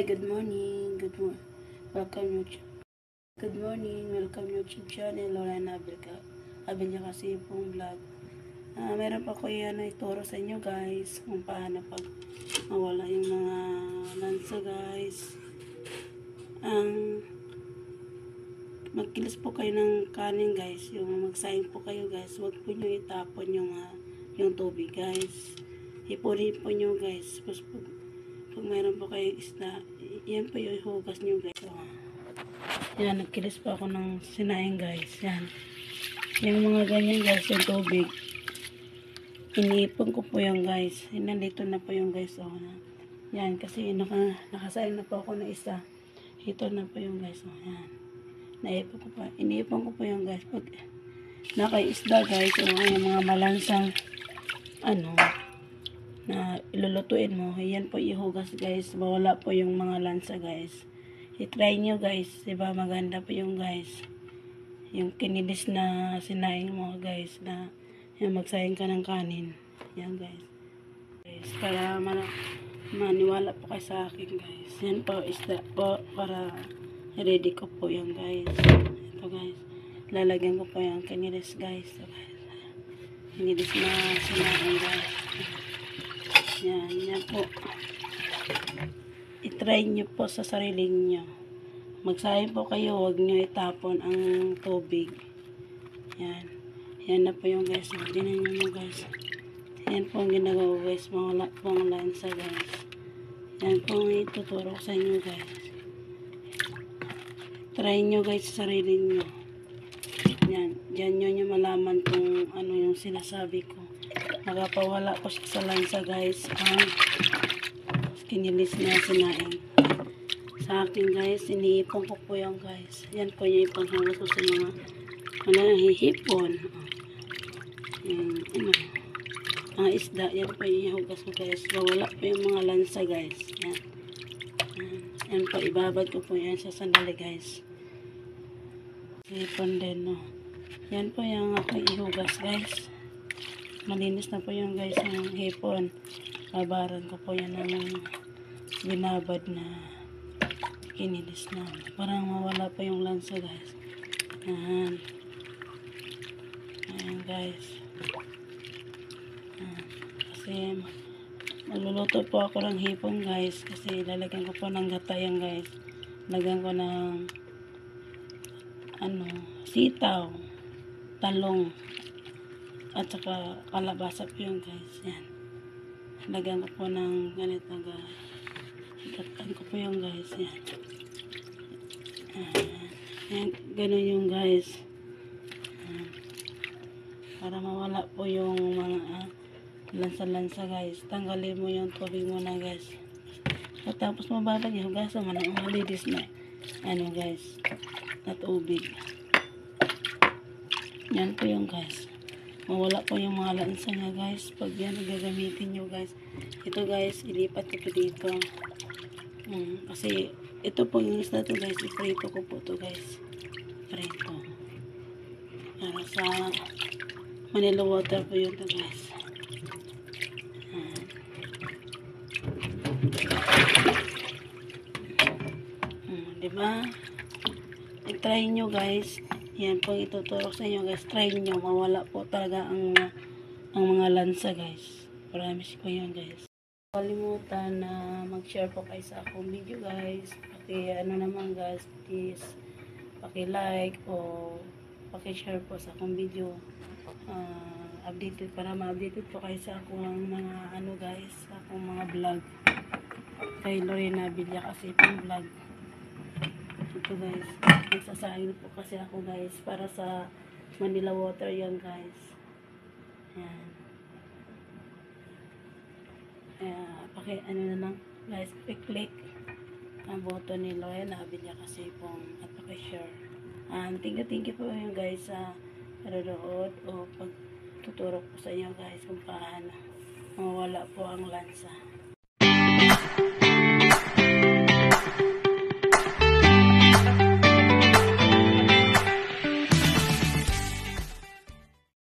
Good morning. Welcome YouTube. Good morning. Welcome YouTube channel. Lorena Abelya kasi pong vlog. Meron pa ko yan na ituro sa inyo guys kung paano pag mawala yung mga lansa guys. Magkilos po kayo ng kanin guys. Yung magsaing po kayo guys. Huwag po nyo itapon yung tubig guys. Ipunin po nyo guys. Pag mayroon po kayong isda, yan po yung hugas nyo guys. Yan, nagkilis po ako ng sinaing guys. Yan. Yung mga ganyan guys, yung tubig. Iniipon ko po yung guys. Nandito na po yung guys. Yan, kasi nakasaing na po ako ng isa. Ito na po yung guys. Yan. Iniipon ko po yung guys. Pag nakaisda guys, yung mga malansang na ilulutuin mo, yan po ihugas guys, mawala po yung mga lansa guys. I-try nyo guys, diba maganda po yung guys, yung kinilis na sinaing mo guys, na yung magsayang ka ng kanin, yan guys, para maniwala po kayo sa akin guys. Yan po, isda po, para ready ko po yan guys. Ito guys, lalagyan ko po yung kinilis guys. So, guys, kinilis na sinaing guys. Yan po. I-try nyo po sa sarili nyo. Magsayang po kayo, huwag nyo itapon ang tubig. Yan. Yan na po yung guys. Tingnan nyo guys. Yan po ang ginagawa guys. Mawala po ang lansa guys. Yan po ang ituturo sa inyo guys. Try nyo guys sa sarili nyo. Yan. Diyan nyo malaman kung ano yung sinasabi ko. Nakapawala ko sa lansa guys ang kinilis na sinaing. Sa akin guys, iniipon ko po yung guys. Yan po yung ipanghugas ko sa mga hihipon. Mga isda, yan po yung ihugas ko guys. Wala po yung mga lansa guys. Yan. Yan po, ibabad ko po yan sa sandali guys. Hipon din no. Yan po yung aking ihugas guys. Malinis na po yung guys yung hipon. Babaran ko po yan ng binabad na kinilis na. Parang mawala pa yung lansa guys. Ayan. Ayan guys. Kasi magluluto po ako ng hipon guys. Kasi lalagyan ko po ng gatayan guys. Lagyan ko ng sitaw, talong, at saka kalabasa po yung guys. Yan. Lagyan ko po ng ganito guys. Gatan ko po yung guys. Yan. Yan. Ganun yung guys. Para mawala po yung mga lansa-lansa guys. Tanggalin mo yung tubig muna guys. At tapos mababag yung hugas naman ang malinis na guys. Na tubig. Yan po yung guys. Mawala po yung mga lansa nga guys. Pag yan gagamitin nyo guys. Ito guys, ilipat ko po dito. Kasi ito po yung isda to guys. Iprito ko po to guys. Prito. Para sa Manila water po yun to guys. Diba? I-try nyo guys. Yan po ituturo sa inyo guys. Try nyo. Mawala po talaga ang mga lansa guys. Promise ko yun guys. Kalimutan na mag-share po kayo sa akong video guys. Naman guys. Please paki-like o paki-share po sa akong video. Updated para ma-updated po kayo sa akong mga guys. Sa akong mga vlog. Kay Lorena Abelya kasi pang vlog. Ito guys, nagsasaing po kasi ako guys para sa Manila water yan guys. Yan. Na lang guys, click ang button ni Lorena Abelya kasi po at paki-share. Thank you po yung guys sa panonood o pagtuturo po sa inyo guys kung paano mawala po ang lansa.